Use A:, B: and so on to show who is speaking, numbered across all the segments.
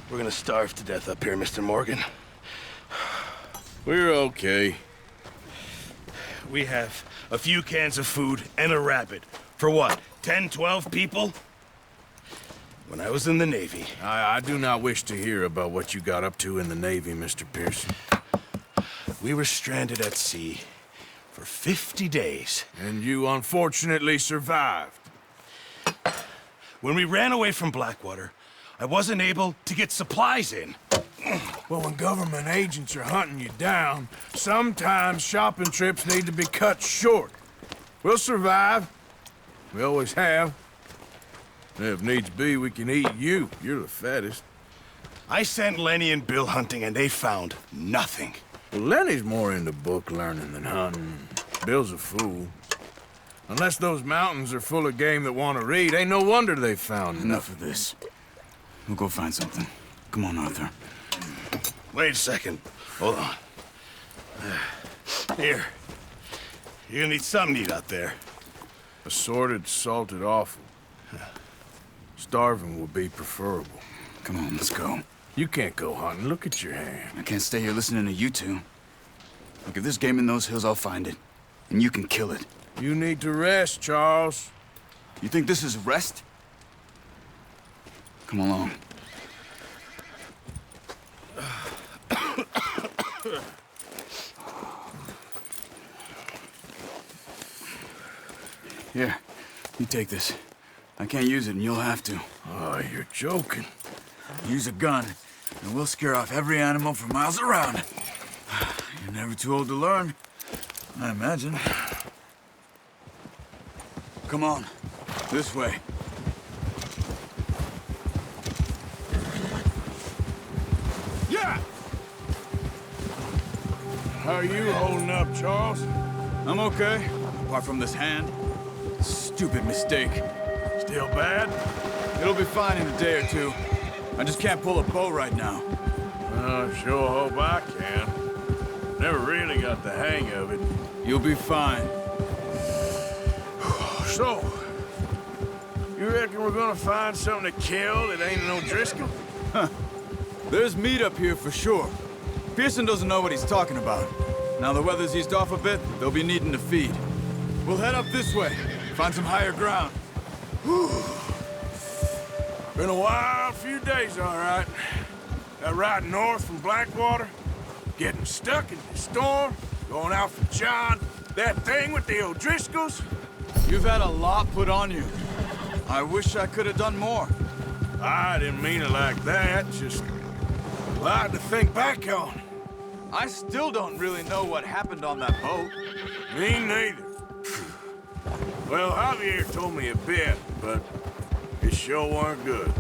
A: We're gonna starve to death up here, Mr. Morgan.
B: We're okay.
A: We have a few cans of food and a rabbit. For what, 10, 12 people? When I was in the Navy...
B: I do not wish to hear about what you got up to in the Navy, Mr. Pearson.
A: We were stranded at sea for 50 days.
B: And you unfortunately survived.
A: When we ran away from Blackwater, I wasn't able to get supplies in.
B: Well, when government agents are hunting you down, sometimes shopping trips need to be cut short. We'll survive. We always have. And if needs be, we can eat you. You're the fattest.
A: I sent Lenny and Bill hunting, and they found nothing.
B: Well, Lenny's more into book learning than hunting. Bill's a fool. Unless those mountains are full of game that want to read, ain't no wonder they found
C: Enough of this. We'll go find something. Come on, Arthur.
A: Wait a second. Hold on. Here. You're gonna need something to eat out there.
B: Assorted, salted offal. Starving would be preferable.
C: Come on, let's go.
B: You can't go hunting. Look at your hand.
C: I can't stay here listening to you two. Look, if there's game in those hills, I'll find it. And you can kill it.
B: You need to rest, Charles.
C: You think this is rest? Come along. Here, you take this. I can't use it, and you'll have to.
B: Oh, you're joking.
C: Use a gun, and we'll scare off every animal for miles around. You're never too old to learn, I imagine. Come on, this way.
B: Yeah! How are you holding up, Charles?
C: I'm okay, apart from this hand. Stupid mistake.
B: Still bad?
C: It'll be fine in a day or two. I just can't pull a bow right now.
B: I sure hope I can. Never really got the hang of it.
C: You'll be fine.
B: So, you reckon we're gonna find something to kill that ain't no Driscoll?
C: There's meat up here for sure. Pearson doesn't know what he's talking about. Now the weather's eased off a bit, they'll be needing to feed. We'll head up this way, find some higher ground.
B: Been a wild few days, all right. That ride north from Blackwater, getting stuck in the storm, going out for John, that thing with the O'Driscolls.
C: You've had a lot put on you. I wish I could have done more.
B: I didn't mean it like that, just a lot to think back on.
C: I still don't really know what happened on that boat.
B: Me neither. Well, Javier told me a bit, but it sure weren't good.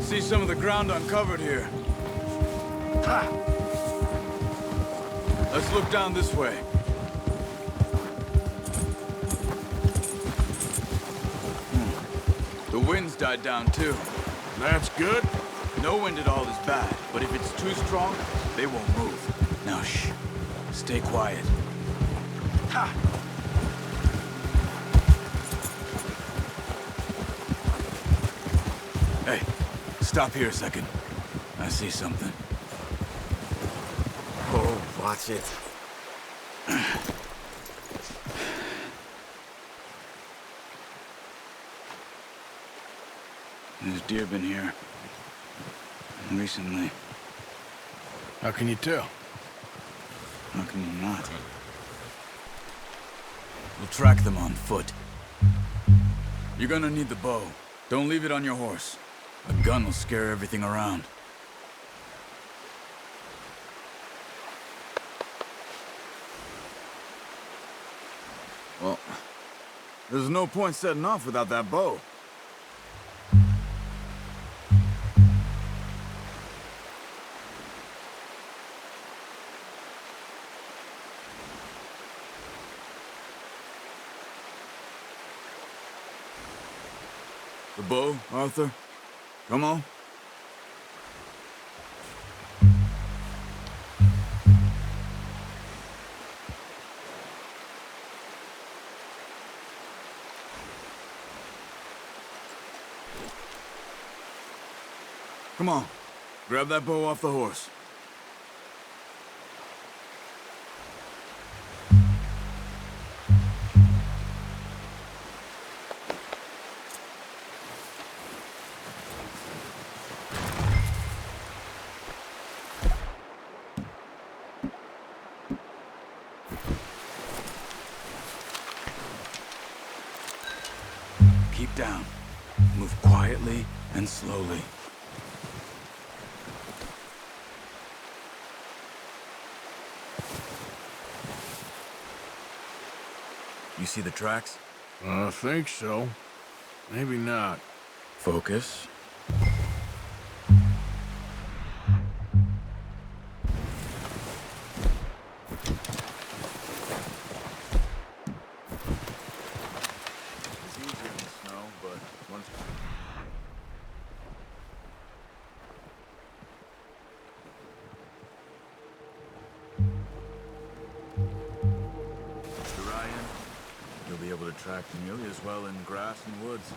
C: See some of the ground uncovered here. Ha! Let's look down this way. The wind's died down too.
B: That's good.
C: No wind at all is bad, but if it's too strong, they won't move. Now shh. Stay quiet. Ha! Hey, stop here a second. I see something.
D: Oh, watch it.
C: There's deer been here. Recently.
B: How can you tell?
C: How can you not? We'll track them on foot. You're gonna need the bow. Don't leave it on your horse. A gun will scare everything around. Well, there's no point setting off without that bow. The bow, Arthur? Come on. Come on. Grab that bow off the horse. Keep down. Move quietly and slowly. You see the tracks?
B: I think so. Maybe not.
C: Focus. It's easier in the snow, but once... Ryan, you'll be able to track nearly as well in grass and woods.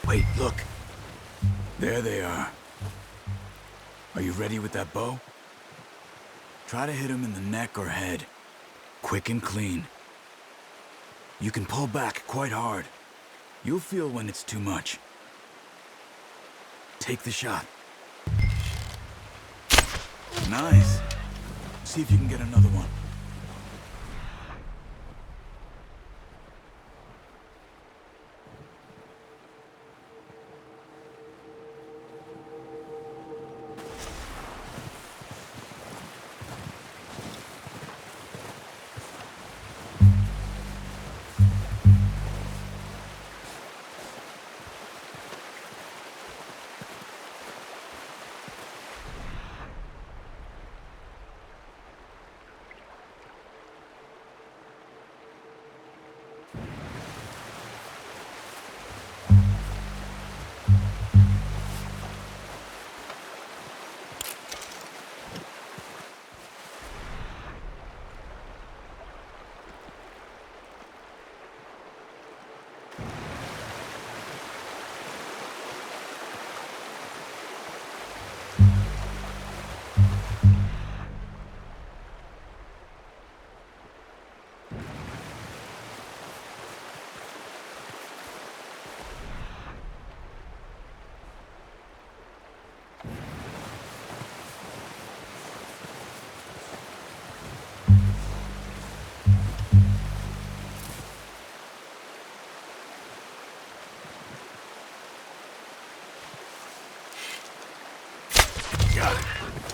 C: Wait, look. There they are. Are you ready with that bow? Try to hit him in the neck or head. Quick and clean. You can pull back quite hard. You'll feel when it's too much. Take the shot. Nice. See if you can get another one.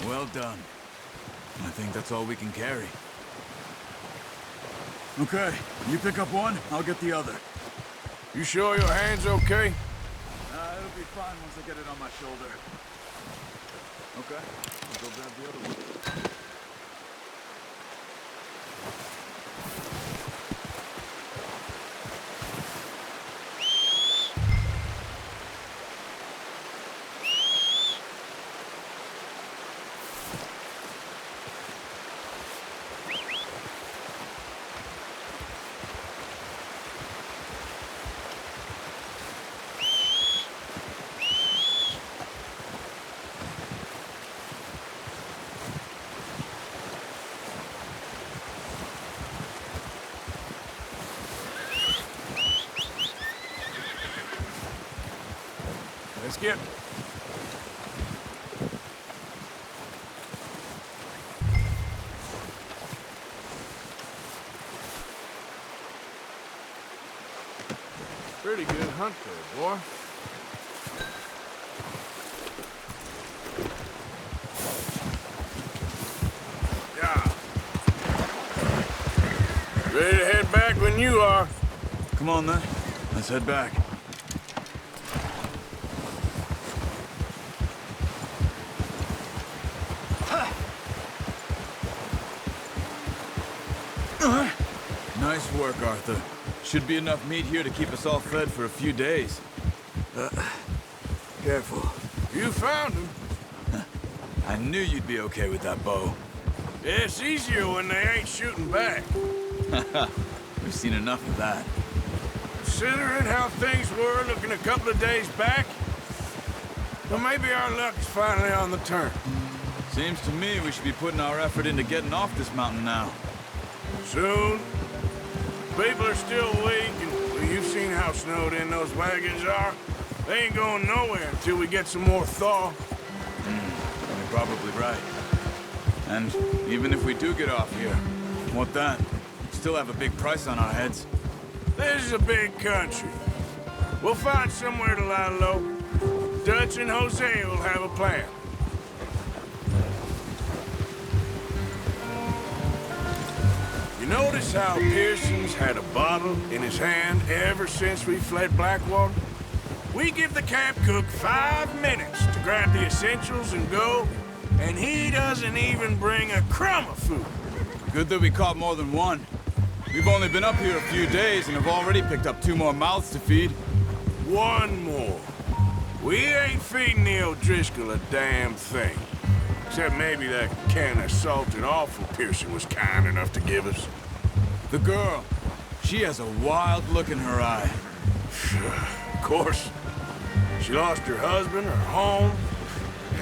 C: Well done. think that's all we can carry. Okay, you pick up one, I'll get the other.
B: You sure your hand's okay?
C: It'll be fine once I get it on my shoulder. Okay, I'll go grab the other one.
B: Let's get... Pretty good hunt there, boy. Yeah. Ready to head back when you are.
C: Come on then, let's head back. Nice work, Arthur. Should be enough meat here to keep us all fed for a few days. Careful.
B: You found him.
C: I knew you'd be okay with that bow.
B: It's easier when they ain't shooting back.
C: We've seen enough of that.
B: Considering how things were looking a couple of days back, well, maybe our luck is finally on the turn.
C: Seems to me we should be putting our effort into getting off this mountain now.
B: Soon. People are still weak, and well, you've seen how snowed in those wagons are. They ain't going nowhere until we get some more thaw.
C: You're probably right. And even if we do get off here, what then? Still have a big price on our heads.
B: This is a big country. We'll find somewhere to lie low. Dutch and Jose will have a plan. You notice how Pearson's had a bottle in his hand ever since we fled Blackwater? We give the camp cook 5 minutes to grab the essentials and go, and he doesn't even bring a crumb of food.
C: Good that we caught more than one. We've only been up here a few days and have already picked up 2 more mouths to feed.
B: One more. We ain't feeding the O'Driscoll a damn thing. Except maybe that can of salted offal Pearson was kind enough to give us.
C: The girl, she has a wild look in her eye.
B: Of course. She lost her husband, her home,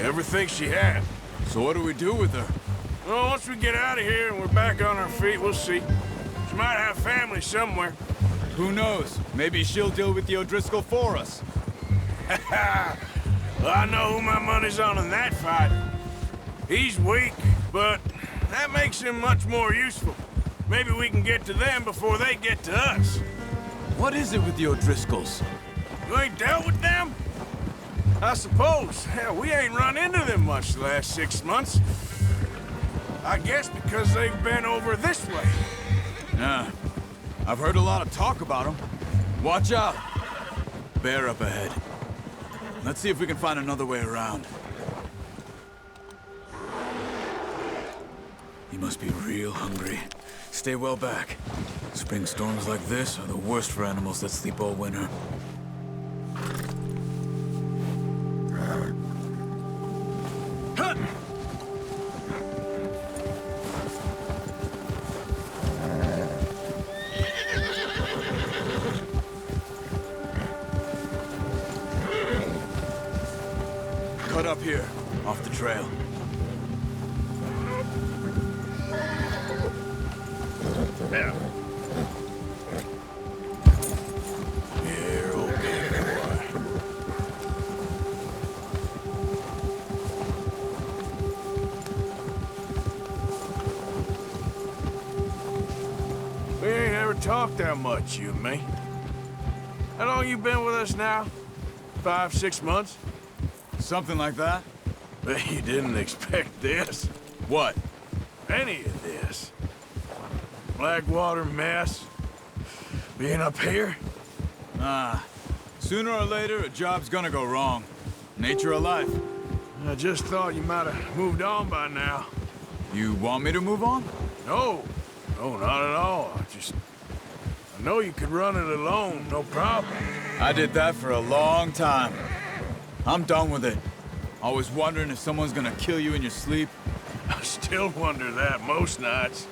B: everything she had.
C: So what do we do with her?
B: Well, once we get out of here and we're back on our feet, we'll see. She might have family somewhere.
C: Who knows? Maybe she'll deal with the O'Driscoll for us.
B: Well, I know who my money's on in that fight. He's weak, but that makes him much more useful. Maybe we can get to them before they get to us.
C: What is it with the O'Driscolls?
B: You ain't dealt with them? I suppose. Hell, we ain't run into them much the last 6 months. I guess because they've been over this way.
C: Yeah. I've heard a lot of talk about them. Watch out. Bear up ahead. Let's see if we can find another way around. He must be real hungry. Stay well back. Spring storms like this are the worst for animals that sleep all winter. Cut up here, off the trail.
B: Yeah. Here, okay, boy. We ain't ever talked that much, you and me. How long you been with us now? 5, 6 months?
C: Something like that?
B: Bet you didn't expect this.
C: What?
B: any of this. Blackwater mess. Being up here?
C: Sooner or later, a job's gonna go wrong. Nature of life.
B: I just thought you might have moved on by now.
C: You want me to move on?
B: No. No, not at all. I know you could run it alone, no problem.
C: I did that for a long time. I'm done with it. Always wondering if someone's gonna kill you in your sleep.
B: I still wonder that most nights.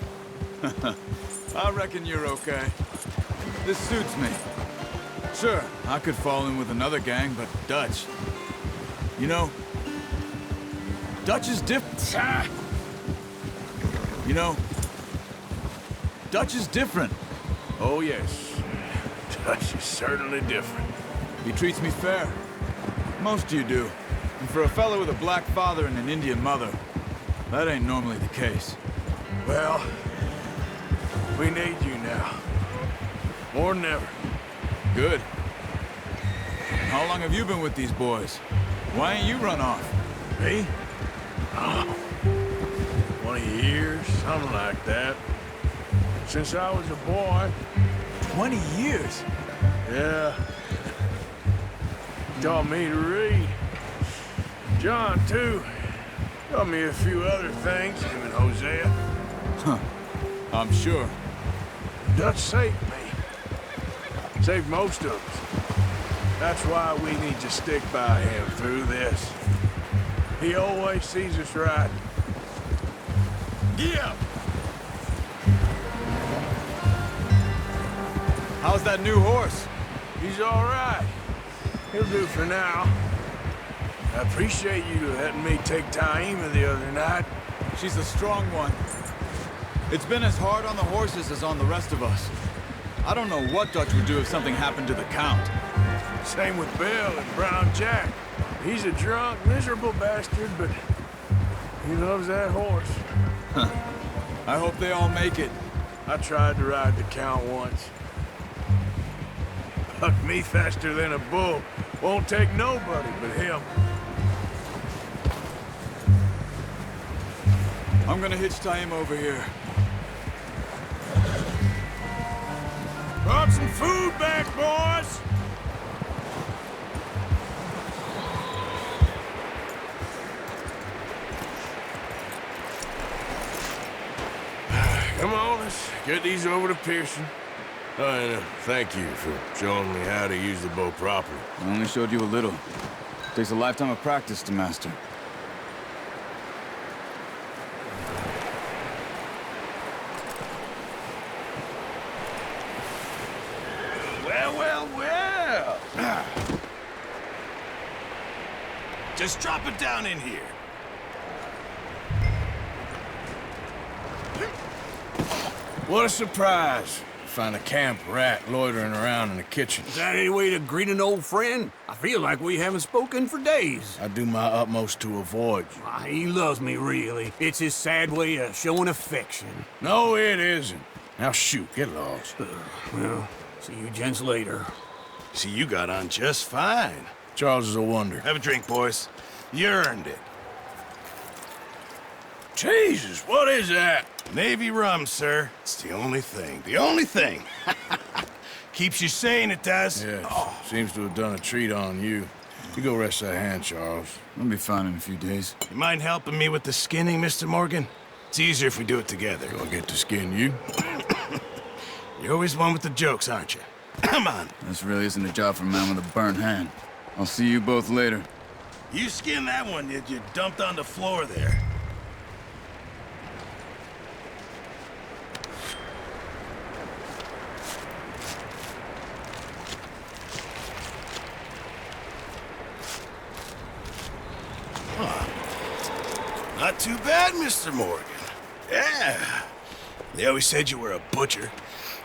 C: I reckon you're okay. This suits me. Sure, I could fall in with another gang, but Dutch... You know, Dutch is different. You know, Dutch is different.
B: Oh, yes. Dutch is certainly different.
C: He treats me fair. Most of you do. And for a fellow with a black father and an Indian mother, that ain't normally the case.
B: Well, we need you now. More than ever.
C: Good. How long have you been with these boys? Why ain't you run off?
B: Me? Oh, 20 years, something like that. Since I was a boy.
C: 20 years?
B: Yeah. Taught me to read. John, too. Taught me a few other things, him and Hosea.
C: Huh. I'm sure.
B: Dutch saved me. Saved most of us. That's why we need to stick by him through this. He always sees us right. Yeah.
C: How's that new horse?
B: He's all right. He'll do for now. I appreciate you letting me take Taima the other night.
C: She's a strong one. It's been as hard on the horses as on the rest of us. I don't know what Dutch would do if something happened to the Count.
B: Same with Bill and Brown Jack. He's a drunk, miserable bastard, but he loves that horse.
C: I hope they all make it.
B: I tried to ride the Count once. Bucked me faster than a bull. Won't take nobody but him.
C: I'm gonna hitch Taima over here.
B: Brought some food back, boys! Come on, let's get these over to Pearson. And thank you for showing me how to use the bow properly.
C: I only showed you a little. Takes a lifetime of practice to master.
A: Well, well, well. Just drop it down in here.
B: What a surprise. Find a camp rat loitering around in the kitchen.
D: Is that any way to greet an old friend? I feel like we haven't spoken for days.
B: I do my utmost to avoid you.
D: He loves me, really. It's his sad way of showing affection.
B: No, it isn't. Now shoot, get lost.
D: Well, see you gents later.
A: See, you got on just fine.
B: Charles is a wonder.
A: Have a drink, boys. You earned it.
B: Jesus, what is that?
A: Navy rum, sir. It's the only thing. The only thing. Keeps you sane, it does.
B: Yes, seems to have done a treat on you. You go rest that hand, Charles.
C: I'll be fine in a few days.
A: You mind helping me with the skinning, Mr. Morgan? It's easier if we do it together.
B: Do I get to skin you?
A: You're always one with the jokes, aren't you? Come on.
C: This really isn't a job for a man with a burnt hand. I'll see you both later.
A: You skinned that one that you dumped on the floor there. Not too bad, Mr. Morgan. Yeah. They always said you were a butcher.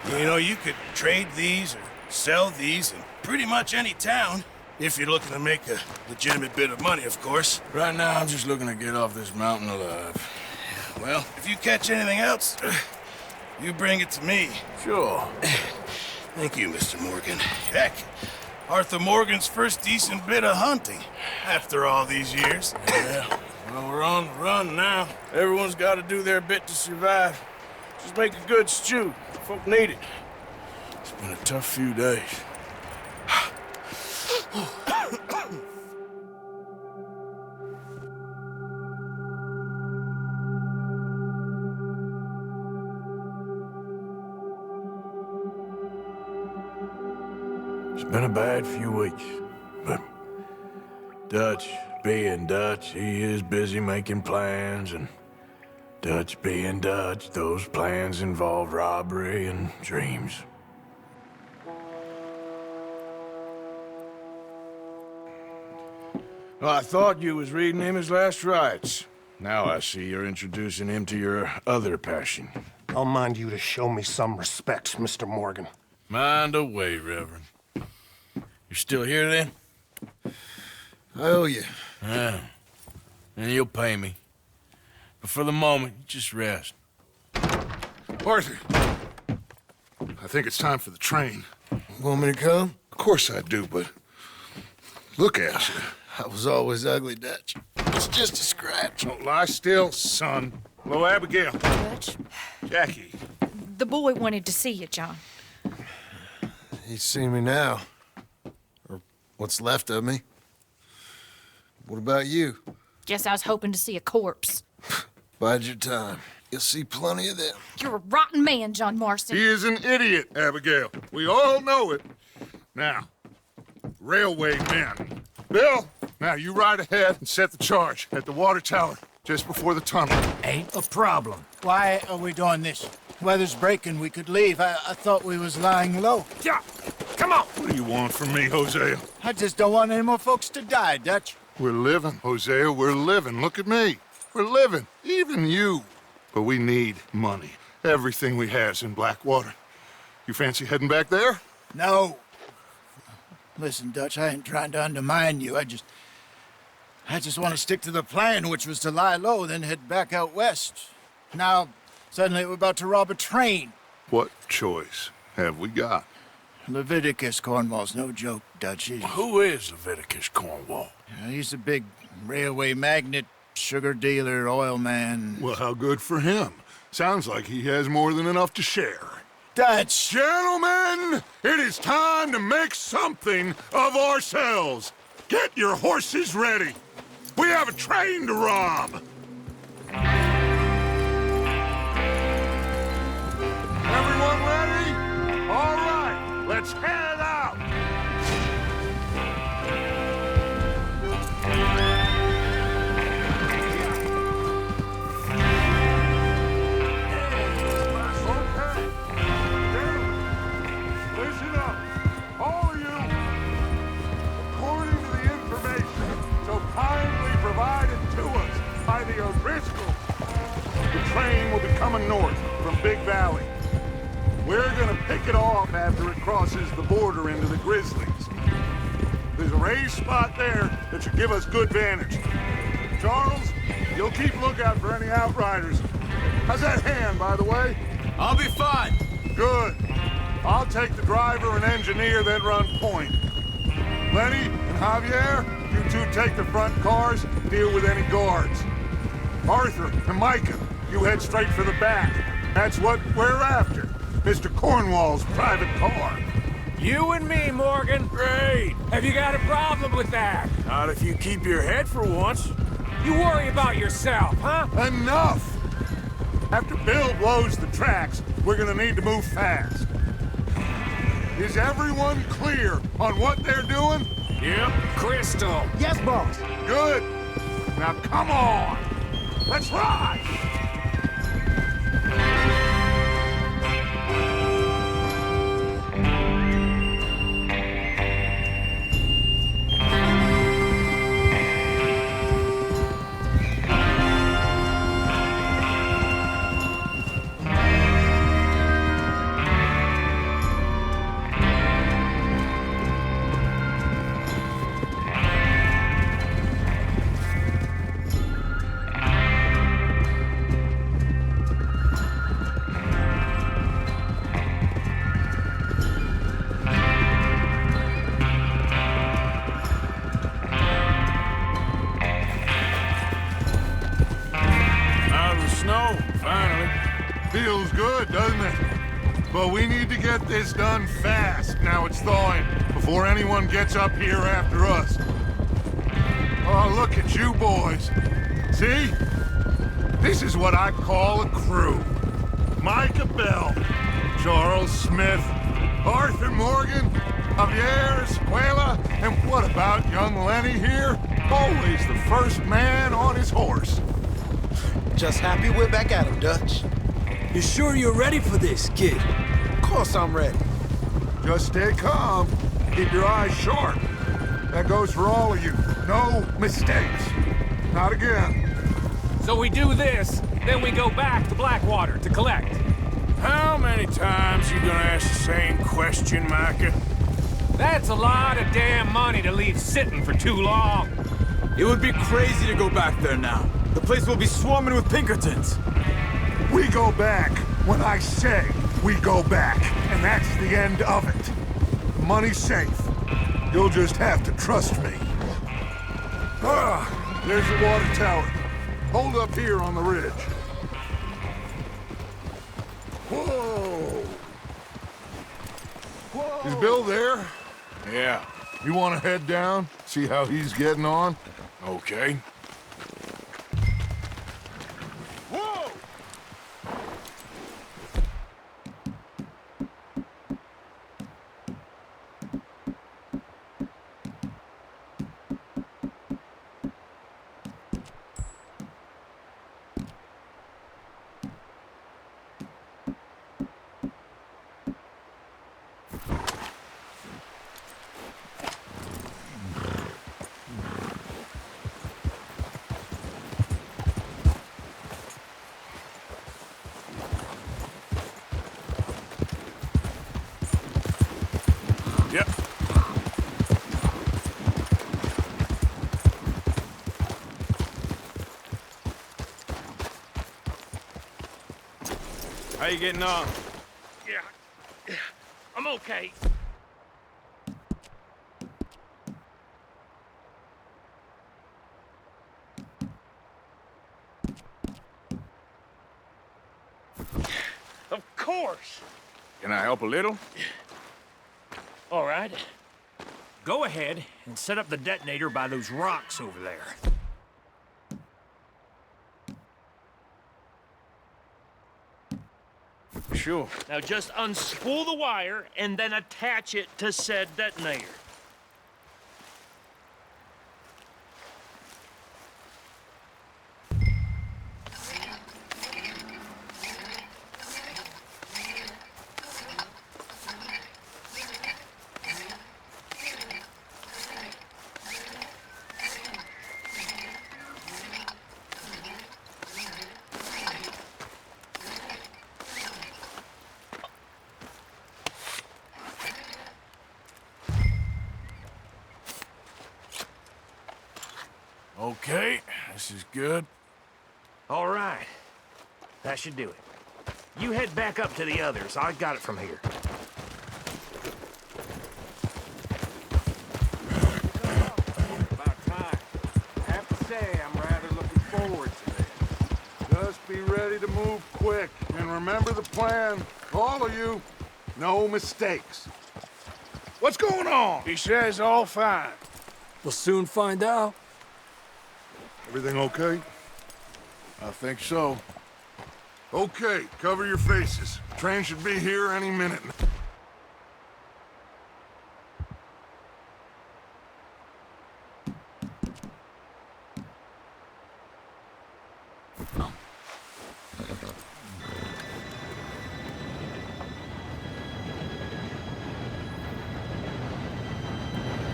A: You know, you could trade these or sell these in pretty much any town. If you're looking to make a legitimate bit of money, of course.
B: Right now, I'm just looking to get off this mountain alive.
A: Well, if you catch anything else, you bring it to me.
B: Sure.
A: Thank you, Mr. Morgan. Heck, Arthur Morgan's first decent bit of hunting after all these years.
B: Yeah, well, we're on the run now. Everyone's got to do their bit to survive. Just make a good stew. Folk need it. It's been a tough few days. It's been a bad few weeks, but Dutch being Dutch, he is busy making plans, and Dutch being Dutch, those plans involve robbery and dreams. Well, I thought you was reading him his last rites. Now I see you're introducing him to your other passion.
E: I'll mind you to show me some respect, Mr. Morgan.
B: Mind away, Reverend. You're still here, then?
A: I owe you.
B: Yeah. And you'll pay me. But for the moment, just rest.
F: Arthur, I think it's time for the train.
A: Want me to come?
F: Of course I do, but look at you.
A: I was always ugly, Dutch. It's just a scratch.
F: Don't lie still, son. Hello, Abigail.
G: Dutch,
F: Jackie.
G: the boy wanted to see you, John.
A: He's seen me now. Or what's left of me. What about you?
G: Guess I was hoping to see a corpse.
A: Bide your time. You'll see plenty of them.
G: You're a rotten man, John Marston.
F: He is an idiot, Abigail. We all know it. Now, railway men. Bill, now you ride ahead and set the charge at the water tower just before the tunnel.
H: Ain't a problem. Why are we doing this? Weather's breaking. We could leave. I thought we was lying low.
F: Yeah, come on. What do you want from me, Hosea?
H: I just don't want any more folks to die, Dutch.
F: We're living, Hosea. We're living. Look at me. We're living. Even you. But we need money. Everything we have's in Blackwater. You fancy heading back there?
H: No. Listen, Dutch, I ain't trying to undermine you. I just want to stick to the plan, which was to lie low, then head back out west. Now, suddenly we're about to rob a train.
F: What choice have we got?
H: Leviticus Cornwall's no joke, Dutch.
B: Who is Leviticus Cornwall?
H: He's a big railway magnate, sugar dealer, oil man.
F: Well, how good for him. Sounds like he has more than enough to share.
H: Dutch!
F: Gentlemen, it is time to make something of ourselves. Get your horses ready. We have a train to rob. Everyone ready? All right, let's head out. Listen up, all of you. According to the information so kindly provided to us by the O'Driscolls, the train will be coming north from Big Valley. We're gonna pick it off after it crosses the border into the Grizzlies. There's a raised spot there that should give us good vantage. Charles, you'll keep lookout for any outriders. How's that hand, by the way?
C: I'll be fine.
F: Good. I'll take the driver and engineer, then run point. Lenny and Javier, you two take the front cars, deal with any guards. Arthur and Micah, you head straight for the back. That's what we're after. Mr. Cornwall's private car.
I: You and me, Morgan.
B: Great!
I: Have you got a problem with that?
B: Not if you keep your head for once.
I: You worry about yourself, huh?
F: Enough! After Bill blows the tracks, we're gonna need to move fast. Is everyone clear on what they're doing?
B: Yep.
I: Crystal.
H: Yes, boss.
F: Good. Now come on! Let's ride! Feels good, doesn't it? But we need to get this done fast. Now it's thawing, before anyone gets up here after us. Oh, look at you boys. See? This is what I call a crew. Micah Bell, Charles Smith, Arthur Morgan, Javier Escuela, and what about young Lenny here? Always the first man on his horse.
J: Just happy we're back at him, Dutch.
C: You sure you're ready for this, kid?
J: Of course I'm ready.
F: Just stay calm. Keep your eyes sharp. That goes for all of you. No mistakes. Not again.
I: So we do this, then we go back to Blackwater to collect.
B: How many times you gonna ask the same question, Micah?
I: That's a lot of damn money to leave sitting for too long.
C: It would be crazy to go back there now. The place will be swarming with Pinkertons.
F: We go back when I say we go back, and that's the end of it. The money's safe. You'll just have to trust me. Ah, there's the water tower. Hold up here on the ridge. Whoa! Is Bill there?
B: Yeah.
F: You want to head down, see how he's getting on?
B: Okay.
F: Whoa!
B: Yep. How you getting on?
I: Yeah, I'm okay. Of course.
B: Can I help a little?
I: All right. Go ahead and set up the detonator by those rocks over there.
B: Sure.
I: Now just unspool the wire and then attach it to said detonator.
B: Okay, this is good.
I: All right. That should do it. You head back up to the others. I got it from here.
F: About time. I have to say, I'm rather looking forward to this. Just be ready to move quick, and remember the plan. All of you, no mistakes. What's going on?
B: He says all fine.
C: We'll soon find out.
F: Everything okay?
B: I think so.
F: Okay, cover your faces. Train should be here any minute.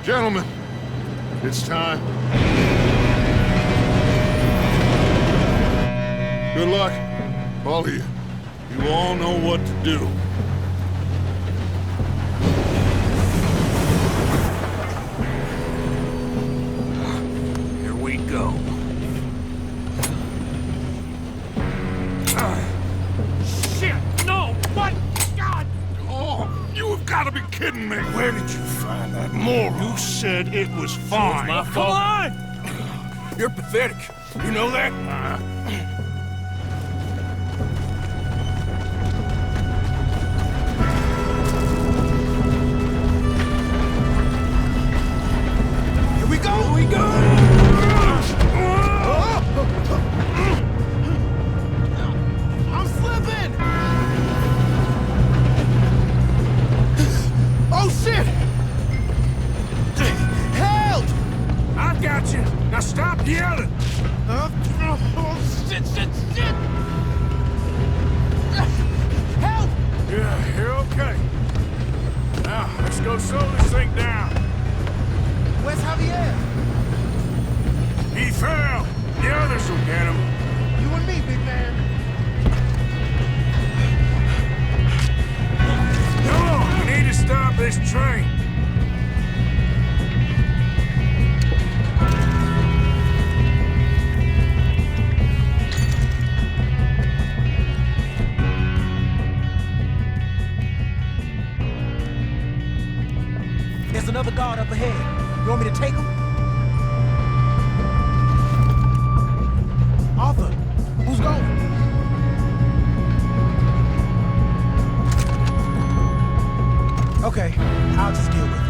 F: Gentlemen, it's time. Good luck, all of you. You all know what to do.
I: Here we go. Shit! No! What? God!
F: Oh, you have got to be kidding me.
B: Where did you find that moron?
F: You said it was fine.
B: My
I: Come
B: fault.
I: on!
B: You're pathetic. You know that? Let's go slow this thing down.
J: Where's Javier?
B: He fell. The others will get him.
J: You and me, big man.
B: Come on, we need to stop this train.
J: There's another guard up ahead. You want me to take him? Arthur, who's going? Okay, I'll just deal with it.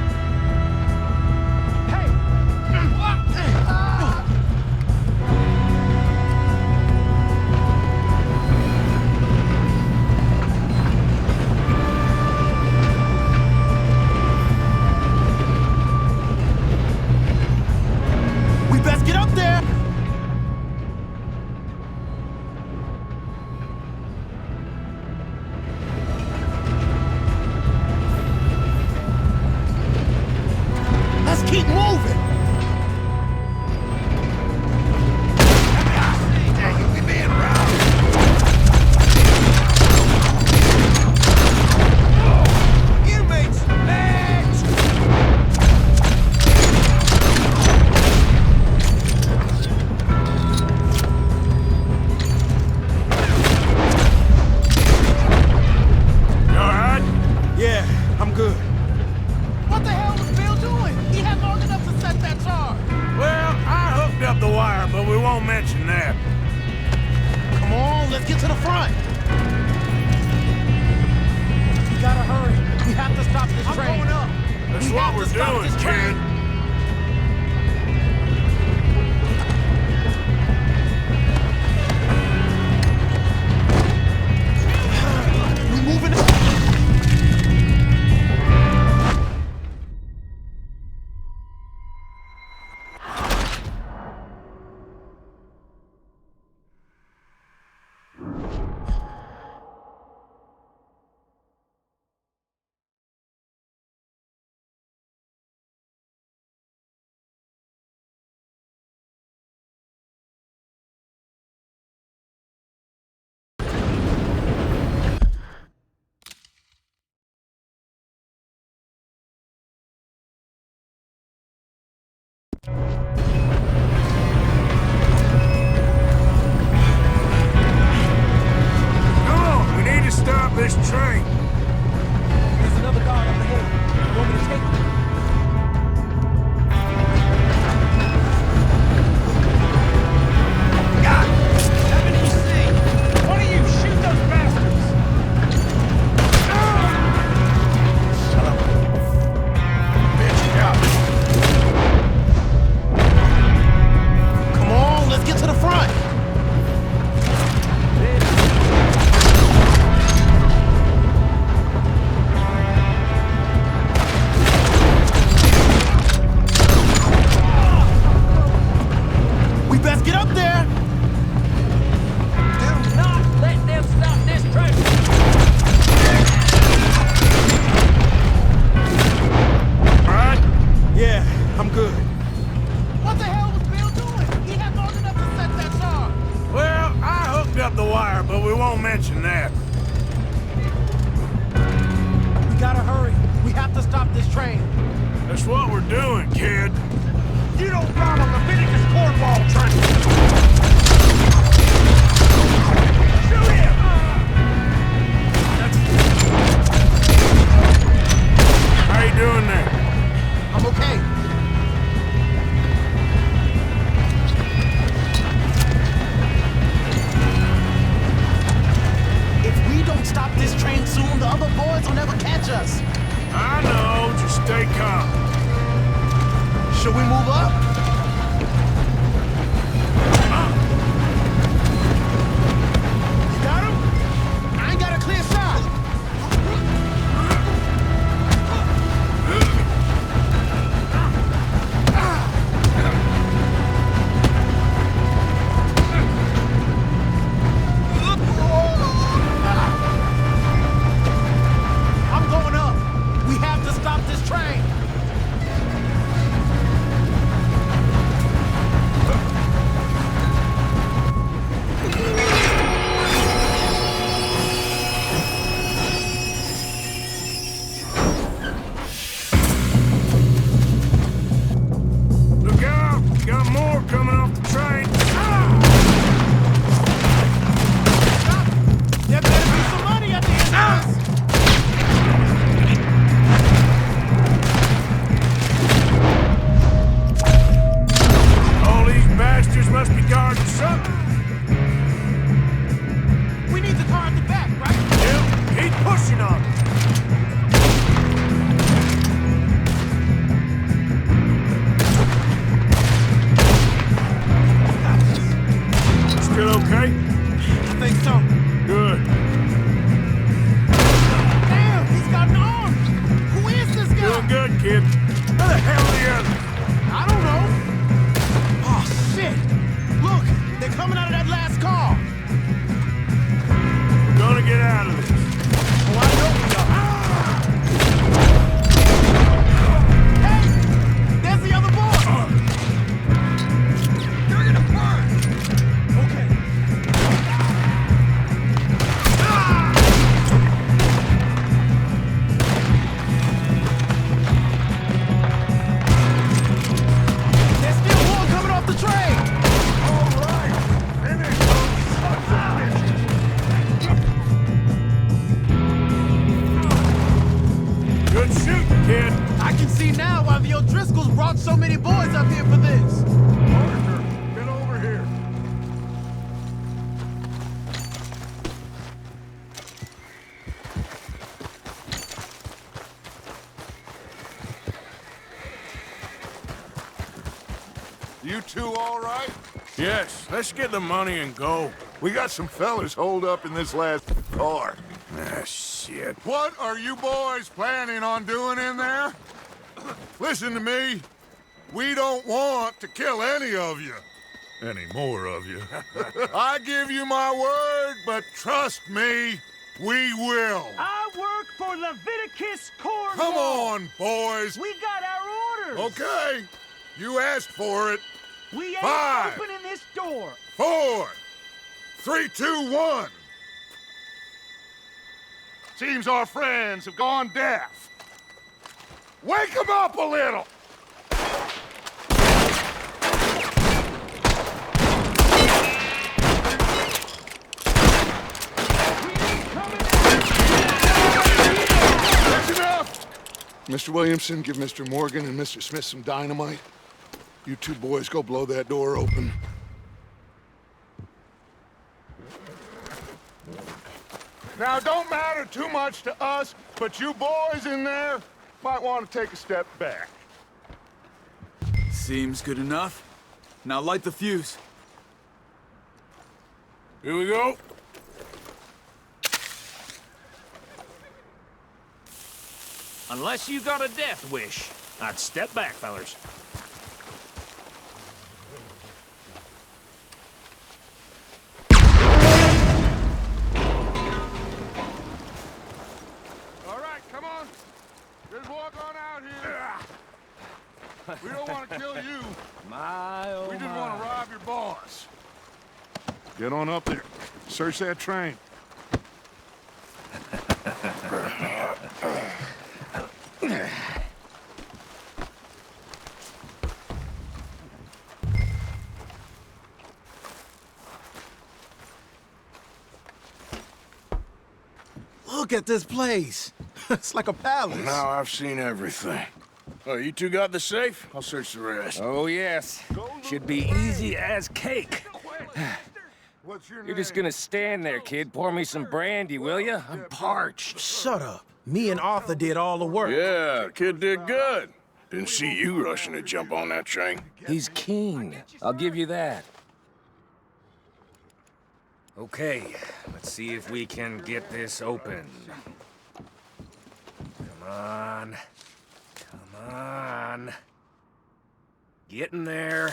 H: Keep moving!
B: This train.
J: There's another guard up ahead. You want me to take him?
I: God! 70C! One of you, shoot those bastards!
H: Shut up. Bitch, out. Come on, let's get to the front. Best get up there!
I: Do not let them stop this train!
B: Alright?
J: Yeah, I'm good.
H: What the hell was Bill doing? He had long enough to set that charge.
B: Well, I hooked up the wire, but we won't mention that.
J: We gotta hurry. We have to stop this train.
B: That's what we're doing, kid.
I: You don't ride a Leviticus Cornwall train! Shoot him!
B: How you doing there?
H: I'm okay. If we don't stop this train soon, the other boys will never catch us.
B: I know, just stay calm.
H: Should we move up? You got him? I ain't got a clear shot. I'm going up. We have to stop this
F: hell are the others?
J: I don't know. Oh, shit. Look, they're coming out of that last car.
F: We're gonna get out of this.
J: Oh, I know we are. Hey, there's the other boy. You're gonna burn. Okay. There's still one coming off the train.
F: All right, finish those sons of bitches.
B: Good shooting, kid.
J: I can see now why the O'Driscolls brought so many boys up here for this.
F: Arthur, get over here. You two all right?
B: Yes, let's get the money and go.
F: We got some fellas holed up in this last car.
B: Ah, shit.
F: What are you boys planning on doing in there? Listen to me. We don't want to kill any of you. Any more of you. I give you my word, but trust me, we will.
I: I work for Leviticus Cornwall.
F: Come on, boys.
I: We got our orders.
F: Okay. You asked for it.
I: We ain't
F: 5,
I: opening this door.
F: 4, 3, 2, 1. Seems our friends have gone deaf. Wake them up a little! That's enough! Mr. Williamson, give Mr. Morgan and Mr. Smith some dynamite. You two boys go blow that door open. Now, it don't matter too much to us, but you boys in there might want to take a step back.
C: Seems good enough. Now light the fuse.
B: Here we go.
I: Unless you got a death wish, I'd step back, fellers.
F: All right, come on. Just walk on out here. We don't want to kill you. We just want to rob your boss. Get on up there. Search that train.
J: Look at this place. It's like a palace.
B: Now I've seen everything. Oh, you two got the safe? I'll search the rest.
K: Oh, yes. Should be easy as cake.
F: What's your
K: You're just
F: name?
K: gonna stand there, kid. Pour me some brandy, will ya? I'm parched.
J: Shut up. Me and Arthur did all the work.
B: Yeah, kid did good. Didn't see you rushing to jump on that train.
K: He's keen. I'll give you that. Okay, let's see if we can get this open. Come on. Come on. Get in there.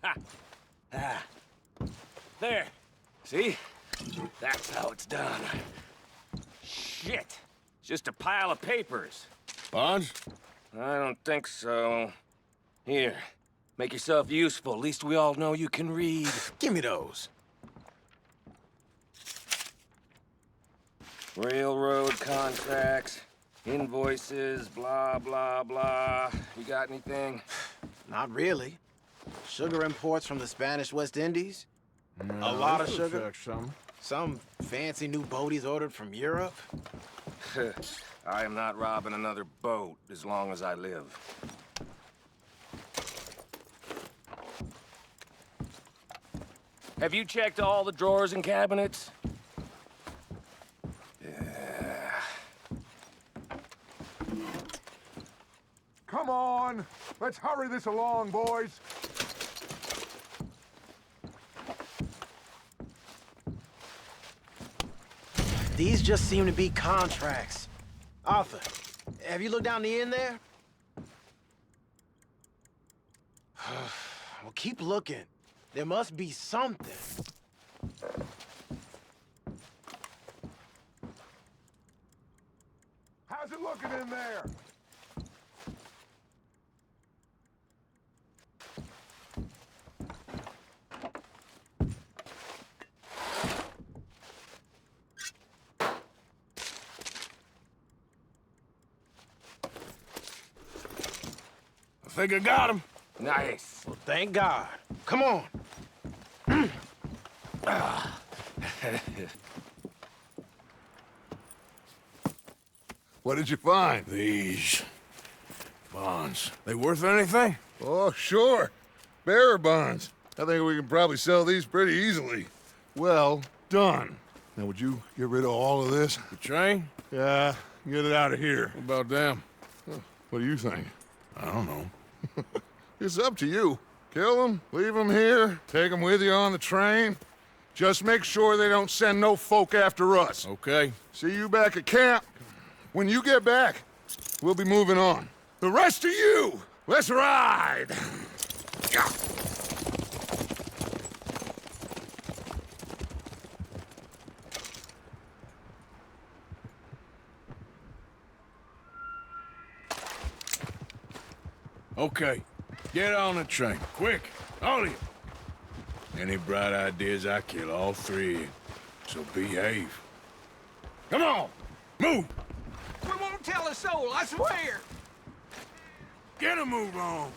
K: Ha! Ah. There. See? That's how it's done. Shit. It's just a pile of papers.
B: Bonds?
K: I don't think so. Here. Make yourself useful. At least we all know you can read.
J: Give me those.
K: Railroad contracts, invoices, blah, blah, blah. You got anything?
J: Not really. Sugar imports from the Spanish West Indies. A lot of sugar. Some fancy new boat he's ordered from Europe.
K: I am not robbing another boat as long as I live. Have you checked all the drawers and cabinets?
F: Come on. Let's hurry this along, boys.
J: These just seem to be contracts. Arthur, have you looked down the end there? Well, keep looking. There must be something.
F: How's it looking in there?
B: I think I got him.
K: Nice.
J: Well, thank God. Come on.
F: What did you find?
B: These bonds. They worth anything?
F: Oh, sure. Bearer bonds. I think we can probably sell these pretty easily. Well done. Now, would you get rid of all of this?
B: The train?
F: Yeah, get it out of here.
B: What about them?
F: What do you think?
B: I don't know.
F: It's up to you. Kill them, leave them here, take them with you on the train. Just make sure they don't send no folk after us.
B: Okay.
F: See you back at camp. When you get back, we'll be moving on. The rest of you, let's ride!
B: Okay. Get on the train. Quick. All of you. Any bright ideas, I kill all three of you. So behave. Come on! Move!
K: We won't tell a soul, I swear.
B: Get a move on!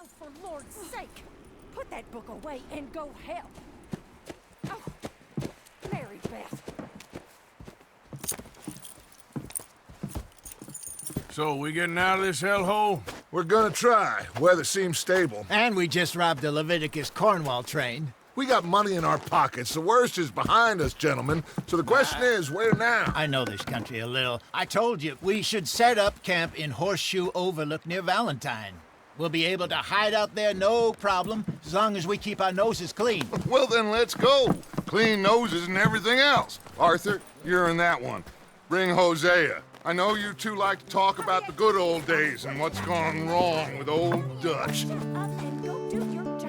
L: Oh, for Lord's sake, put that book away and go help. Oh, Mary Beth.
B: So, we getting out of this hellhole?
F: We're gonna try. Weather seems stable.
H: And we just robbed the Leviticus Cornwall train.
F: We got money in our pockets. The worst is behind us, gentlemen. So the question is, where now?
H: I know this country a little. I told you, we should set up camp in Horseshoe Overlook near Valentine. We'll be able to hide out there no problem, as long as we keep our noses clean.
F: Well, then let's go. Clean noses and everything else. Arthur, you're in that one. Bring Hosea. I know you two like to talk about the good old days and what's gone wrong with old Dutch.
L: Shut up and go do your job.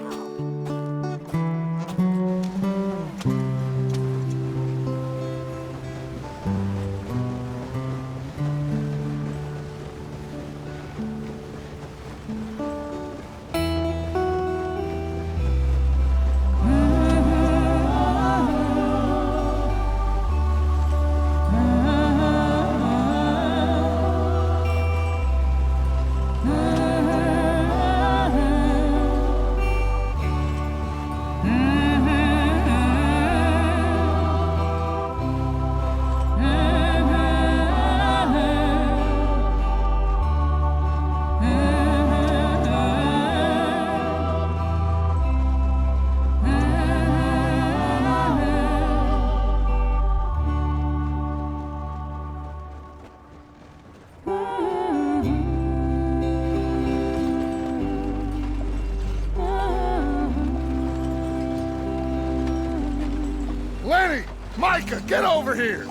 F: Lenny! Micah, get over here!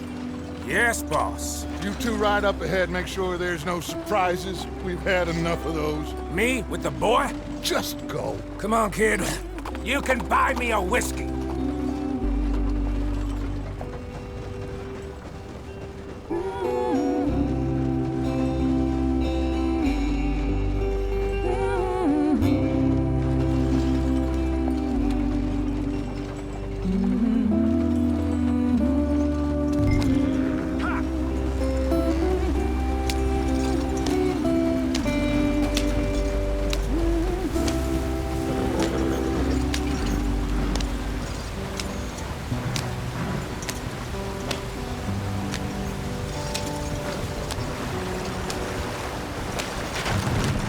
B: Yes, boss. You two ride up ahead, make sure there's no surprises. We've had enough of those.
M: Me with the boy?
B: Just go.
M: Come on, kid. You can buy me a whiskey.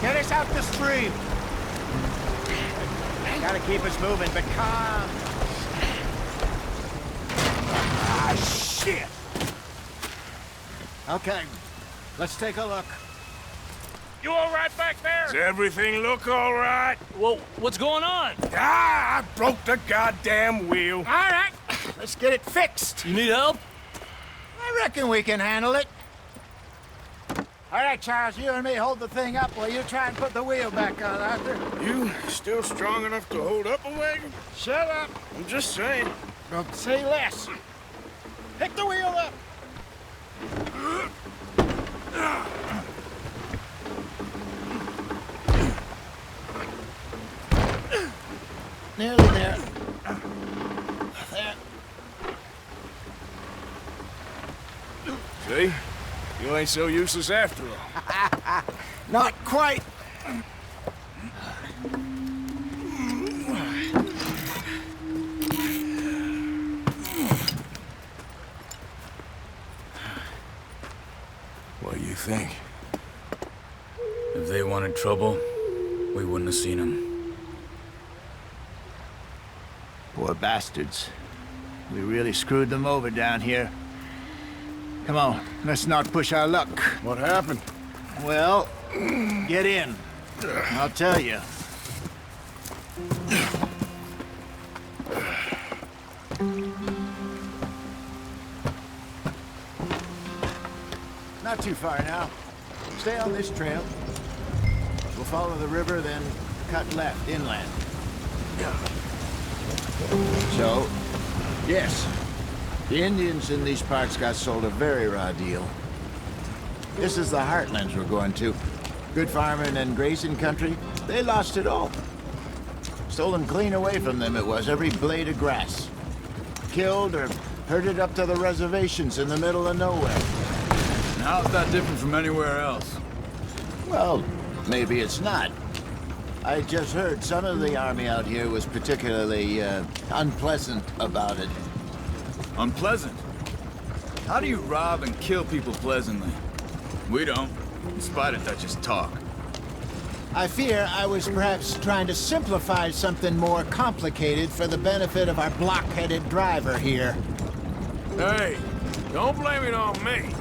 H: Get us out the stream. Gotta keep us moving, but calm.
M: Ah, shit!
H: Okay, let's take a look.
I: You all right back there?
B: Does everything look all right?
K: Well, what's going on?
B: Ah, I broke the goddamn wheel.
H: All right, let's get it fixed.
K: You need help?
H: I reckon we can handle it. All right, Charles, you and me hold the thing up while you try and put the wheel back on, Arthur.
B: You still strong enough to hold up a wagon?
H: Shut up.
B: I'm just saying.
H: Don't say less. Pick the wheel up. Nearly there. There.
B: See? You ain't so useless after all.
H: Not quite.
B: What do you think?
C: If they wanted trouble, we wouldn't have seen them.
H: Poor bastards. We really screwed them over down here. Come on, let's not push our luck.
B: What happened?
H: Well, get in. I'll tell you. Not too far now. Stay on this trail. We'll follow the river, then cut left inland. So, yes, the Indians in these parts got sold a very raw deal. This is the heartlands we're going to. Good farming and grazing country, they lost it all. Stolen clean away from them it was, every blade of grass. Killed or herded up to the reservations in the middle of nowhere.
C: And how's that different from anywhere else?
H: Well, maybe it's not. I just heard some of the army out here was particularly unpleasant about it.
C: Unpleasant? How do you rob and kill people pleasantly? We don't, in spite of Dutch's talk.
H: I fear I was perhaps trying to simplify something more complicated for the benefit of our block-headed driver here.
B: Hey, don't blame it on me.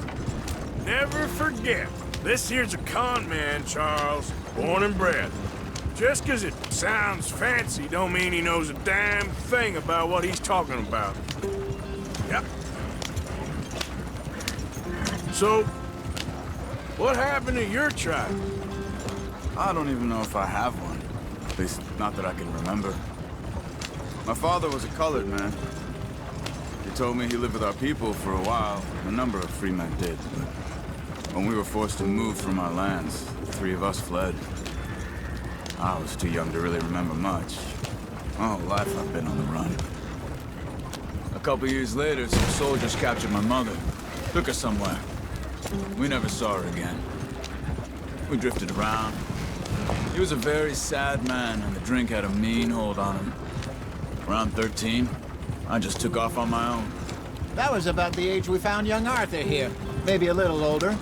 B: Never forget, this here's a con man, Charles, born and bred. Just 'cause it sounds fancy don't mean he knows a damn thing about what he's talking about. Yep. So, what happened to your tribe?
C: I don't even know if I have one. At least, not that I can remember. My father was a colored man. He told me he lived with our people for a while. A number of free men did, but when we were forced to move from our lands, the three of us fled. I was too young to really remember much. My whole life I've been on the run. A couple years later, some soldiers captured my mother. Took her somewhere. We never saw her again. We drifted around. He was a very sad man, and the drink had a mean hold on him. Around 13, I just took off on my own.
H: That was about the age we found young Arthur here. Maybe a little older.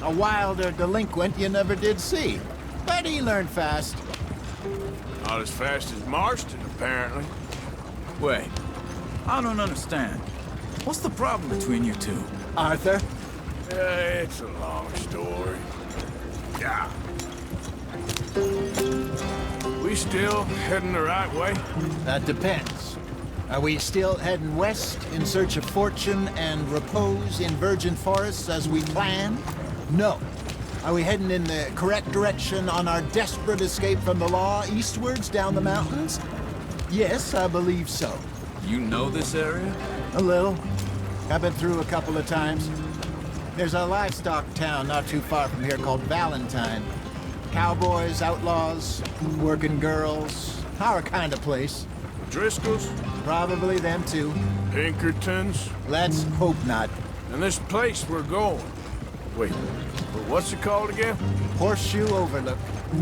H: A wilder delinquent you never did see. But he learned fast.
B: Not as fast as Marston, apparently.
C: Wait, I don't understand. What's the problem between you two?
H: Arthur?
B: It's a long story. Yeah. We still heading the right way?
H: That depends. Are we still heading west in search of fortune and repose in virgin forests as we planned? No. Are we heading in the correct direction on our desperate escape from the law eastwards down the mountains? Yes, I believe so.
C: You know this area?
H: A little. I've been through a couple of times. There's a livestock town not too far from here called Valentine. Cowboys, outlaws, working girls, our kind of place.
B: Driscoll's?
H: Probably them too.
B: Pinkertons?
H: Let's hope not.
B: And this place we're going. Wait, what's it called again?
H: Horseshoe Overlook.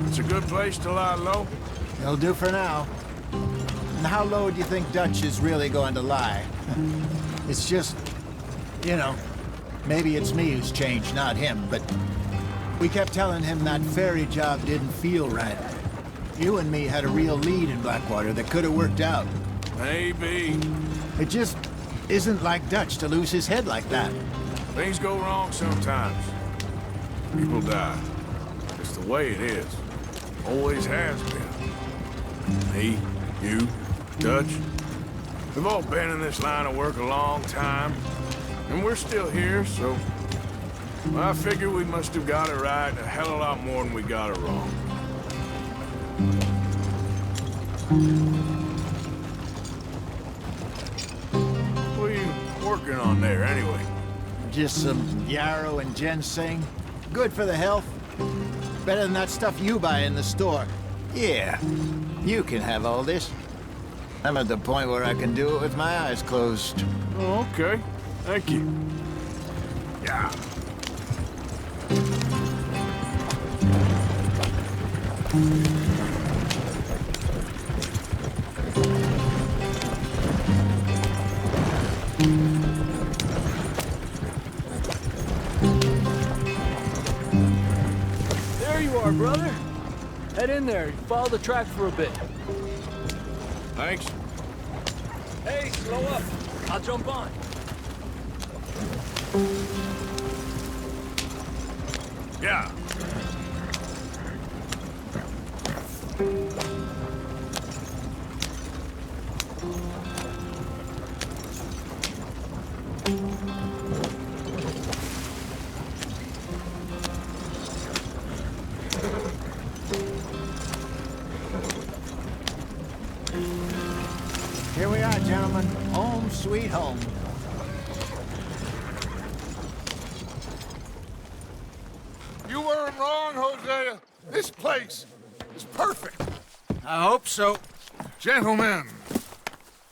B: It's a good place to lie low?
H: It'll do for now. And how low do you think Dutch is really going to lie? It's just, you know, maybe it's me who's changed, not him, but we kept telling him that ferry job didn't feel right. You and me had a real lead in Blackwater that could have worked out.
B: Maybe.
H: It just isn't like Dutch to lose his head like that.
B: Things go wrong sometimes. People die. It's the way it is. Always has been. Me, you, Dutch. We've all been in this line of work a long time. And we're still here, so... I figure we must have got it right a hell of a lot more than we got it wrong. What are you working on there, anyway?
H: Just some yarrow and ginseng. Good for the health. Better than that stuff you buy in the store. Yeah, you can have all this. I'm at the point where I can do it with my eyes closed.
B: Oh, okay. Thank you. Yeah.
N: There you are, brother. Head in there. Follow the track for a bit.
B: Thanks.
N: Hey, slow up. I'll jump on.
B: Yeah.
H: Here we are, gentlemen. Home sweet home.
F: You weren't wrong, Hosea. This place is perfect.
H: I hope so.
F: Gentlemen,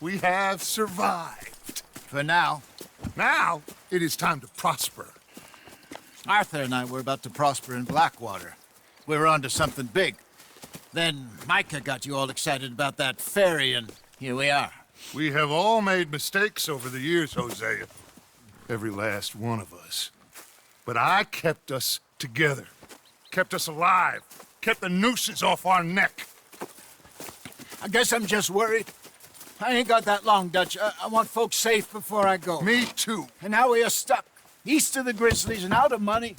F: we have survived.
H: For now.
F: Now, it is time to prosper.
H: Arthur and I were about to prosper in Blackwater. We were on to something big. Then Micah got you all excited about that ferry, and here we are.
F: We have all made mistakes over the years, Hosea. Every last one of us. But I kept us together. Kept us alive. Kept the nooses off our neck.
H: I guess I'm just worried. I ain't got that long, Dutch. I want folks safe before I go.
F: Me too.
H: And now we are stuck, east of the Grizzlies and out of money,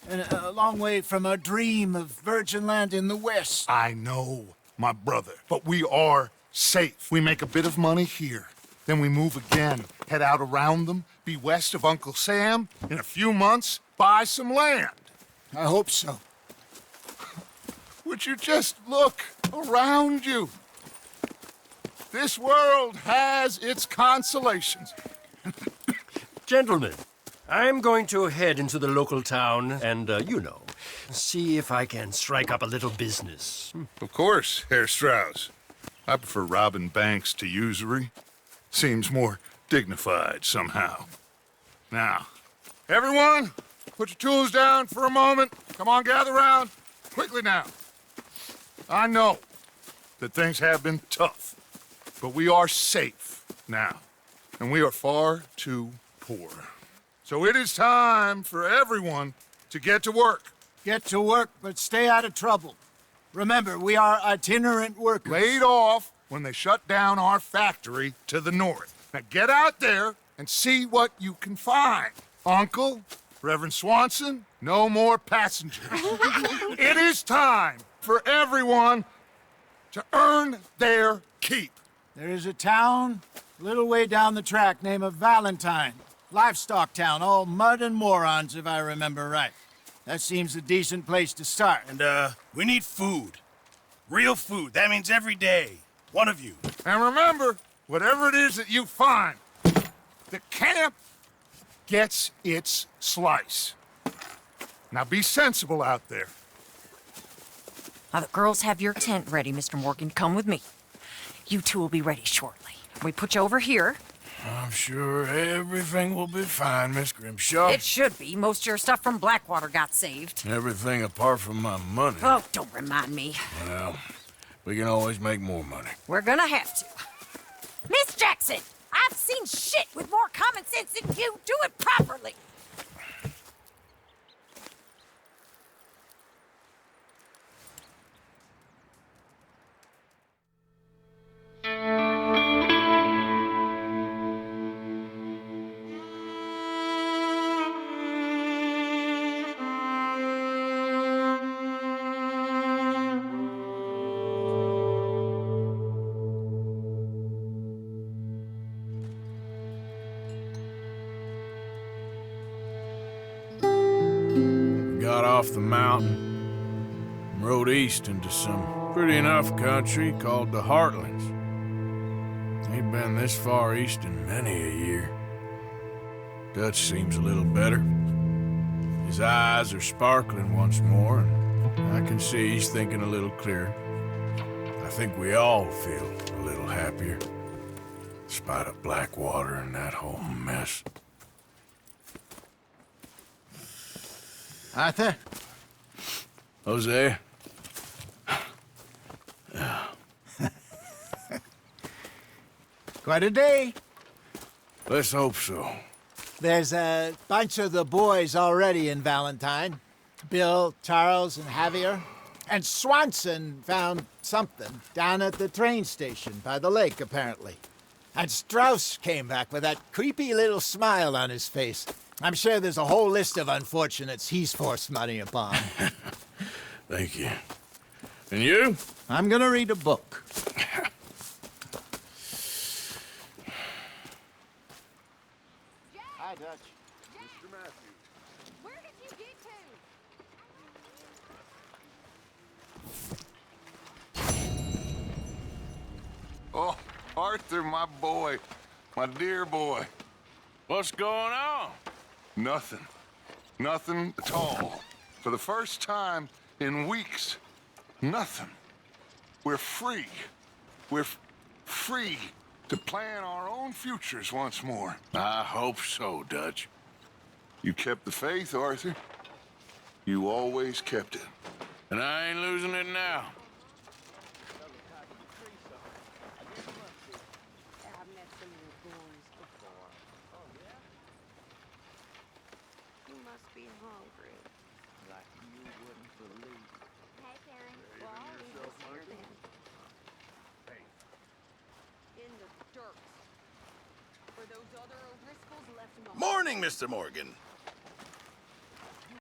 H: and a long way from our dream of virgin land in the west.
F: I know, my brother, but we are safe. We make a bit of money here, then we move again, head out around them, be west of Uncle Sam, in a few months, buy some land.
H: I hope so.
F: Would you just look around you? This world has its consolations.
I: Gentlemen, I'm going to head into the local town and, you know, see if I can strike up a little business.
F: Of course, Herr Strauss. I prefer robbing banks to usury. Seems more dignified somehow. Now, everyone, put your tools down for a moment. Come on, gather round. Quickly now. I know that things have been tough, but we are safe now, and we are far too poor. So it is time for everyone to get to work.
H: Get to work, but stay out of trouble. Remember, we are itinerant workers.
F: Laid off when they shut down our factory to the north. Now get out there and see what you can find. Uncle, Reverend Swanson, no more passengers. It is time for everyone to earn their keep.
H: There is a town A little way down the track, name of Valentine. Livestock town, all mud and morons, if I remember right. That seems a decent place to start.
A: And, we need food. Real food. That means every day. One of you.
F: And remember, whatever it is that you find, the camp gets its slice. Now be sensible out there.
O: Now, the girls have your tent ready, Mr. Morgan. Come with me. You two will be ready shortly. We put you over here.
B: I'm sure everything will be fine, Miss Grimshaw.
O: It should be. Most of your stuff from Blackwater got saved.
B: Everything apart from my money.
O: Oh, don't remind me.
B: Well, we can always make more money.
O: We're gonna have to. Miss Jackson, I've seen shit with more common sense than you. Do it properly.
B: Got off the mountain and rode east into some pretty enough country called the Heartlands. Ain't been this far east in many a year. Dutch seems a little better. His eyes are sparkling once more, and I can see he's thinking a little clearer. I think we all feel a little happier, in spite of Blackwater and that whole mess.
H: Arthur?
B: Jose?
H: Quite a day.
B: Let's hope so.
H: There's a bunch of the boys already in Valentine. Bill, Charles, and Javier. And Swanson found something down at the train station by the lake, apparently. And Strauss came back with that creepy little smile on his face. I'm sure there's a whole list of unfortunates he's forced money upon.
B: Thank you. And you?
H: I'm gonna read a book. Hi, Dutch.
F: Mr. Matthews.
L: Where did you get to?
F: Oh, Arthur, my boy. My dear boy.
B: What's going on?
F: Nothing. Nothing at all. For the first time in weeks, nothing. We're free. We're free to plan our own futures once more.
B: I hope so, Dutch.
F: You kept the faith, Arthur. You always kept it.
B: And I ain't losing it now.
A: Morning, Mr. Morgan.